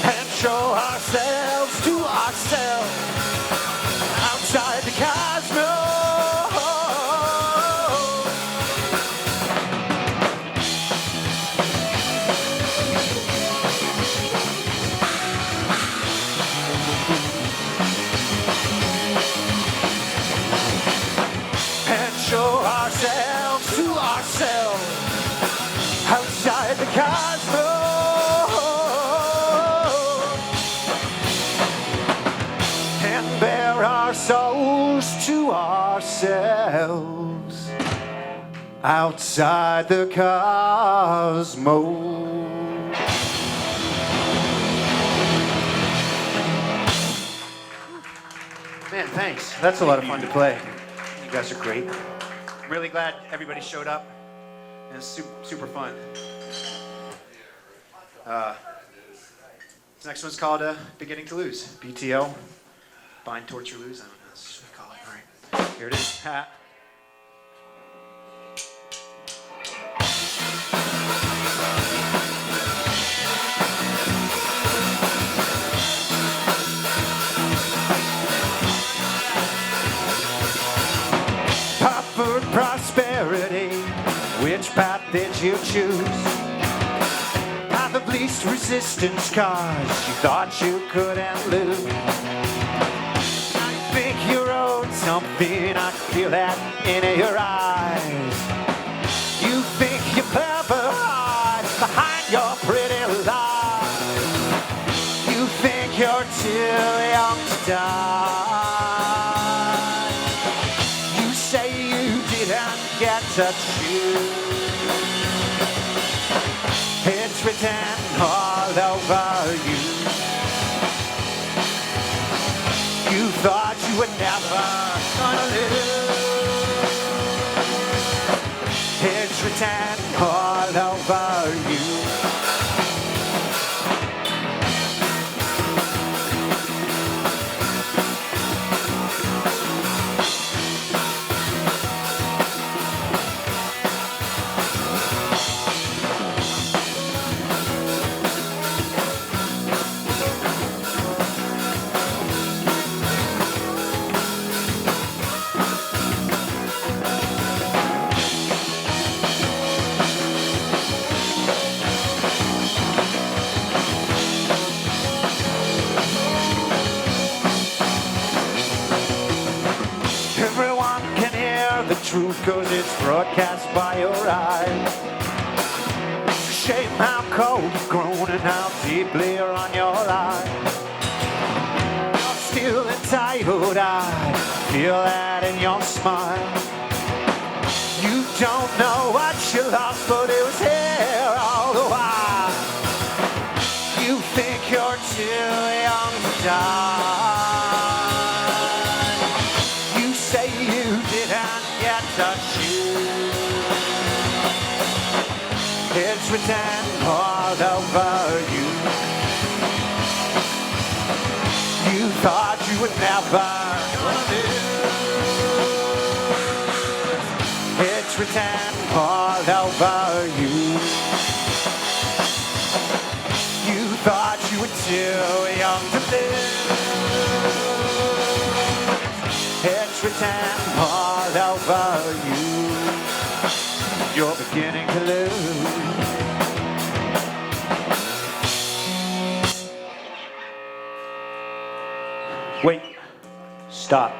And show ourselves to ourselves outside the cosmos. And show ourselves to ourselves outside the cosmos. And bear our souls to ourselves outside the cosmos. Man, thanks. That's a lot of fun to play. You guys are great. Really glad everybody showed up. And it's super fun. This next one's called Beginning to Lose. BTL. Bind, Torture, Lose. I don't know. That's what we call it. All right. Here it is. Ha. Proper prosperity, which path did you choose? Path of least resistance, cause you thought you couldn't lose. Now you think you owed something, I can feel that in your eyes. You think you're clever, hide behind your pretty lies. You think you're too young to die. You say you didn't get to choose. It's written all over you. You thought you were never gonna lose. It's written all over you. Everyone can hear the truth cause it's broadcast by your eyes. It's a shame how cold you've grown and how deeply you're on your life. You're still entitled, I feel that in your smile. You don't know what you lost, but it was here all the while. You think you're too young to die. You say you didn't get to choose. It's written all over you. You thought you would never lose. It's written all over you. You thought you were too young to lose. It's written all over you. You're beginning to lose. Wait. Stop.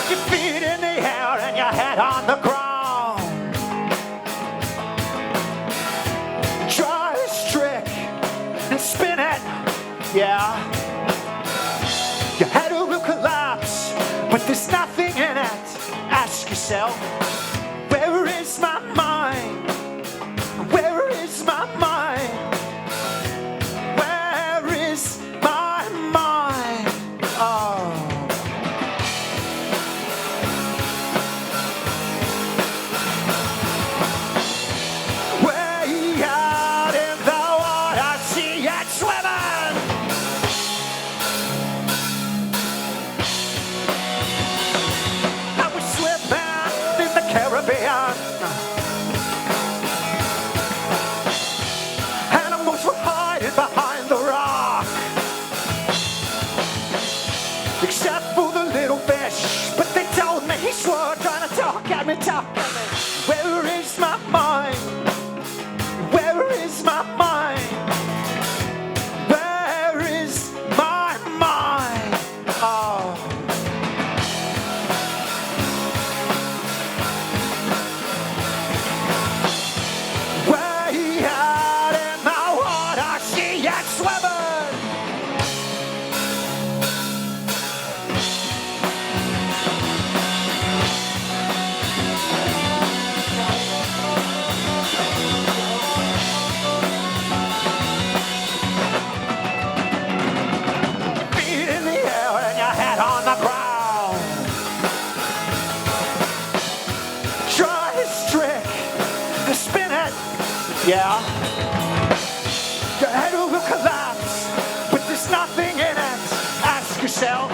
Your feet in the air and your head on the ground. Try this trick and spin it, yeah. Your head will collapse, but there's nothing in it. Ask yourself, where is my mind? Where is my mind? Where is my mind? Oh. Way out in the water, see it swimming. I was swimming in the Caribbean. Animals were hiding behind the rock, except for the little fish. But they told me he swore, trying to talk at me, talk at me. Where is my mind? Where is my mind? Where is my mind? Oh. Way out in the water, see it swimming. Feet in the air and your head on the ground. Try this trick and spin it, yeah. Your head will collapse, but there's nothing in it. Ask yourself,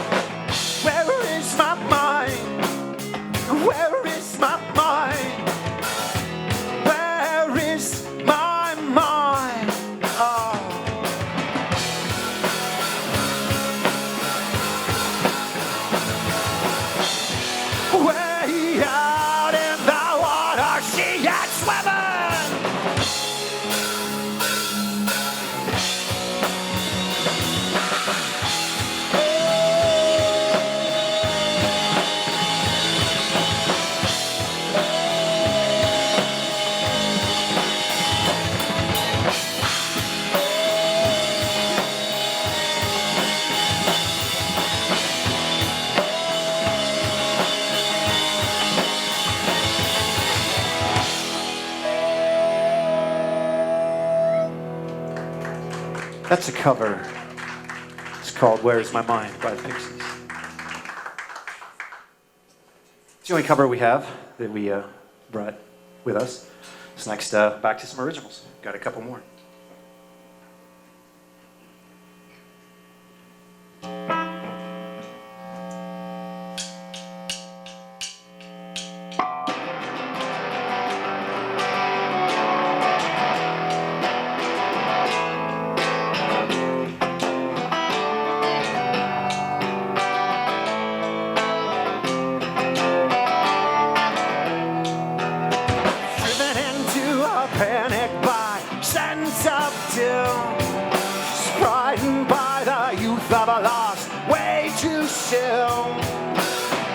where is my mind? Where is my mind? Where is my mind? Oh. Way out in the water, see it swimming. That's a cover. It's called Where's My Mind by the Pixies. It's the only cover we have that we brought with us. So next, back to some originals. Got a couple more.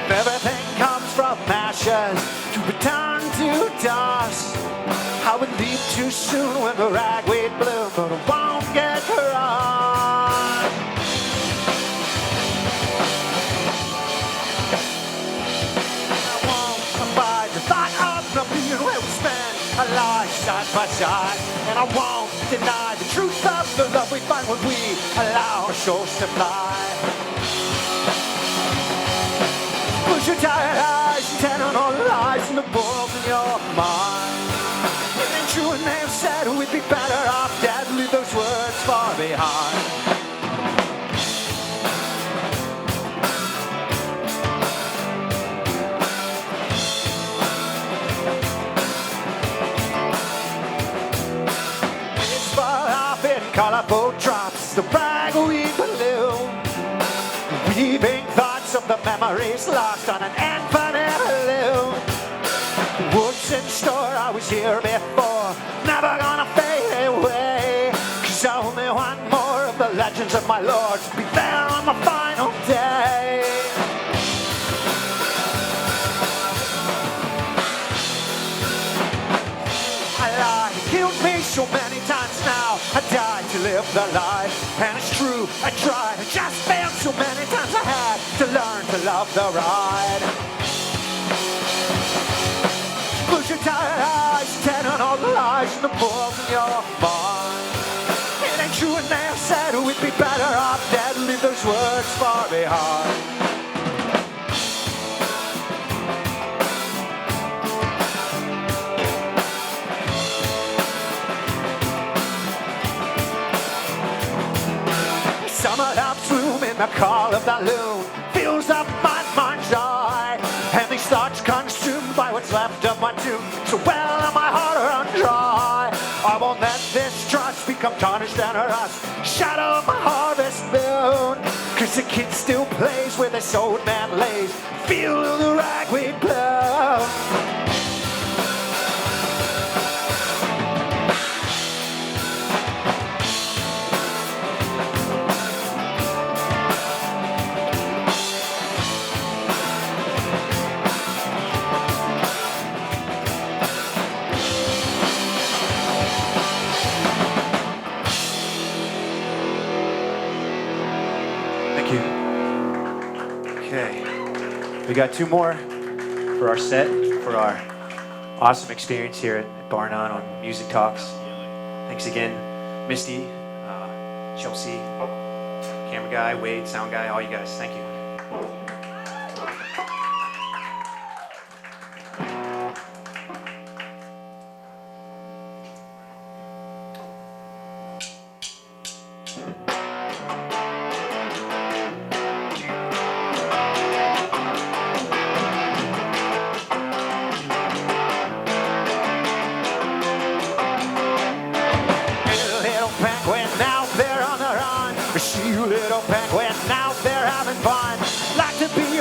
Everything comes from ashes to return to dust. I would leave too soon when the ragweed bloom, but I won't get crushed. I won't abide the thought of not being where we spend a life side by side, and I won't deny the truth of the love we find when we allow our souls to fly. Push your tired eyes, turn on all the lies in the world in your mind. It ain't true when they've said we'd be better off dead. Leave those words far behind. It's far off in colorful drops, the ragweed balloon, weaving thoughts of the memories lost on an infinite loop. Woods in store, I was here before, never gonna fade away. 'Cause only one more of the legends of my lord to be there on my final day. I lied, you killed me so many times now. I died to live the life, and it's true, I tried. I just failed so many times. I had to learn to love the ride. Close your tired eyes, turn on all the lies in the world in your mind. It ain't true when they have said we'd be better off dead. Leave those words far behind. Summer helps bloom in the call of the loon, fills up my mind's eye, and these thoughts consumed by what's left of my tomb. So well and my heart run dry. I won't let this trust become tarnished and rust. Shadow of my harvest moon, 'cause the kid still plays where this old man lays. Feel the ragweed blow. We got two more for our set, for our awesome experience here at Bar None on Music Talks. Thanks again, Misty, Chelsea, camera guy, Wade, sound guy, all you guys. Thank you.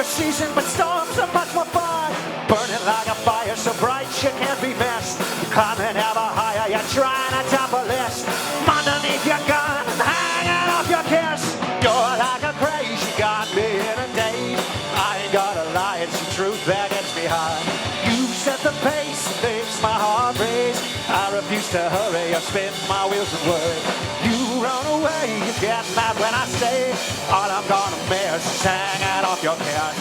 Season, but storms are much more fun. Burning like a fire so bright you can't be missed. You're climbing ever higher, you're trying to top a list. Underneath your gun and hanging off your kiss. You're like a crazy got me in a daze. I ain't gotta lie, it's the truth that gets me high. You set the pace and makes my heart race. I refuse to hurry or spin my wheels and worry. You run away, you get mad when I say all I'm gonna miss is hanging off your kiss.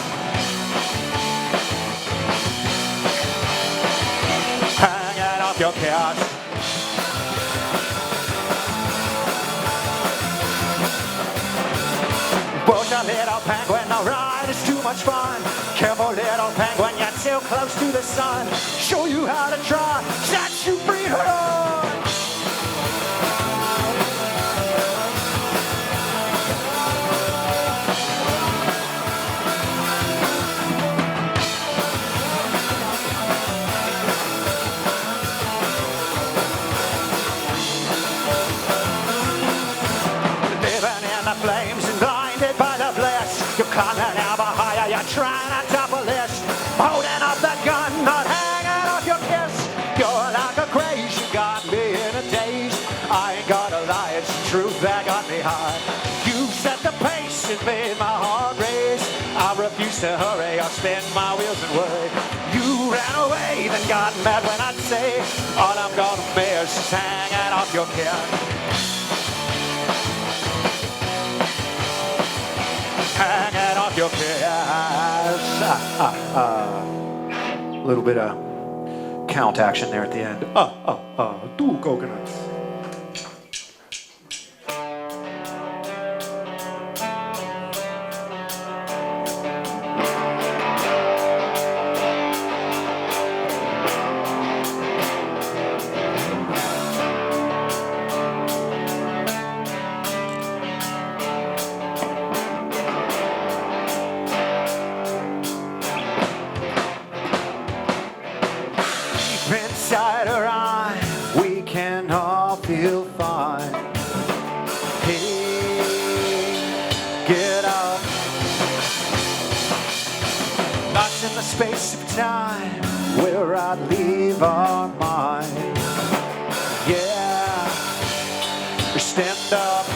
Hanging off your kiss. a little penguin, the ride is too much fun. Careful, little penguin, you're too close to the sun. Show you how to try, set you free to run. Flames and blinded by the bliss. You're coming ever higher, you're trying to top a list. Holding up that gun, not hanging off your kiss. You're like a craze, you got me in a daze. I ain't gonna lie, it's the truth that got me high. You set the pace, it made my heart race. I refuse to hurry, I'll spin my wheels and worry. You ran away, then got mad when I'd say all I'm gonna miss is hanging off your kid. Hanging off your kiss. A little bit of count action there at the end. 2 coconuts. Inside her eye, we can all feel fine. Hey, get up. Lost in the space of time where I'd leave our mind. Yeah, stand up.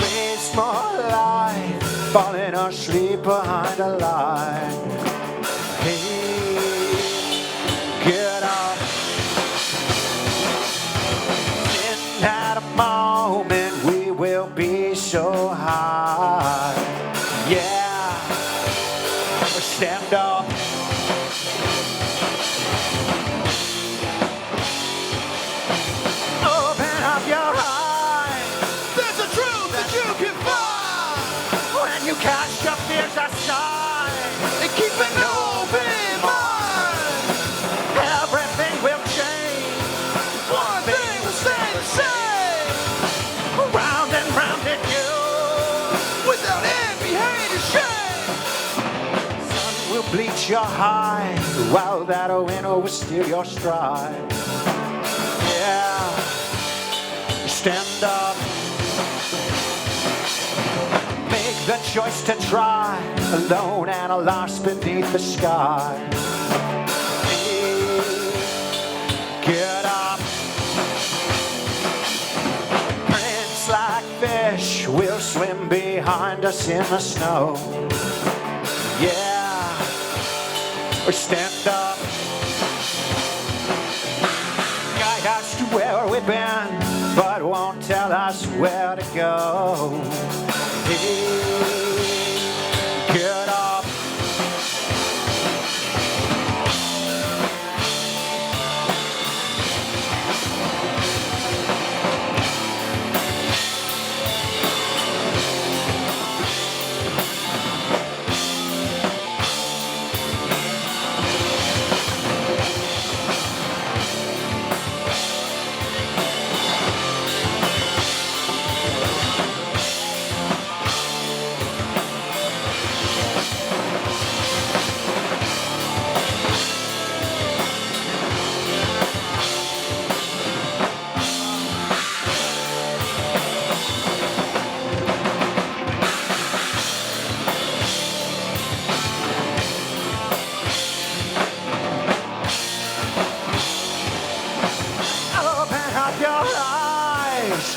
Waste more life, falling asleep behind a line. Get up. In that moment we will be so high. Yeah, stand up. Open up your eyes. There's a truth that you can find when you cast your fears aside and keep an open mind. Everything will change. One thing will stay the same. Round and round it goes without envy, hate, or shame. Sun will bleach your hide while that winter will steal your stride. Yeah, stand up. Make the choice to try, alone and lost beneath the sky. Get up. Prints like fish will swim behind us in the snow. Yeah, stand up. Guide us to where we've been, but won't tell us where to go. Hey, get up.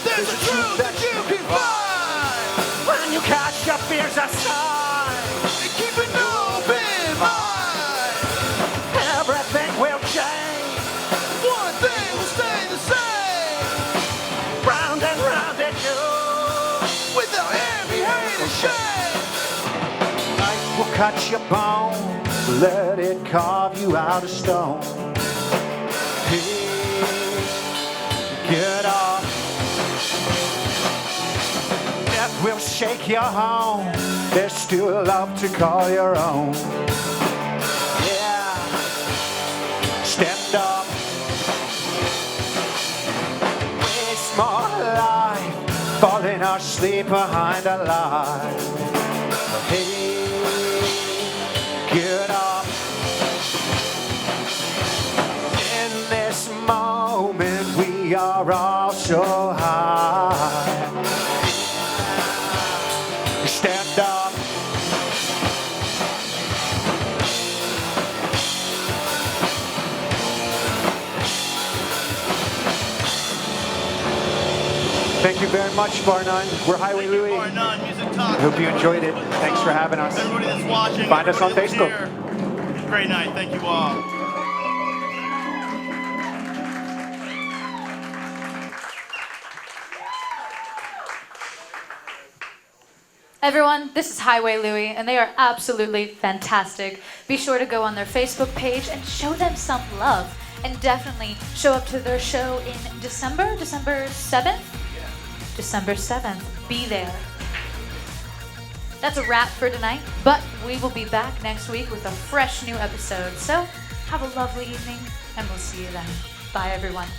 There's a truth that you can find when you cast your fears aside and keep an open mind. Everything will change. One thing will stay the same. Round and round it goes without envy, hate, or shame. Life will cut your bone, let it carve you out of stone. Hey, get up. Death will shake your home. There's still love to call your own. Yeah, stand up. Waste more life, falling asleep behind a lie. Hey, get up. In this moment, we are all so high. Stand up. Thank you very much, Bar None. We're Highway Louie. Bar None, Music Talk. I hope you enjoyed it. Thanks for having us. Everybody that's watching. Find us on everybody that's Facebook. here. Great night. Thank you all. Everyone, this is Highway Louie, and they are absolutely fantastic. Be sure to go on their Facebook page and show them some love. And definitely show up to their show in December 7th? December 7th. Be there. That's a wrap for tonight, but we will be back next week with a fresh new episode. So have a lovely evening, and we'll see you then. Bye, everyone.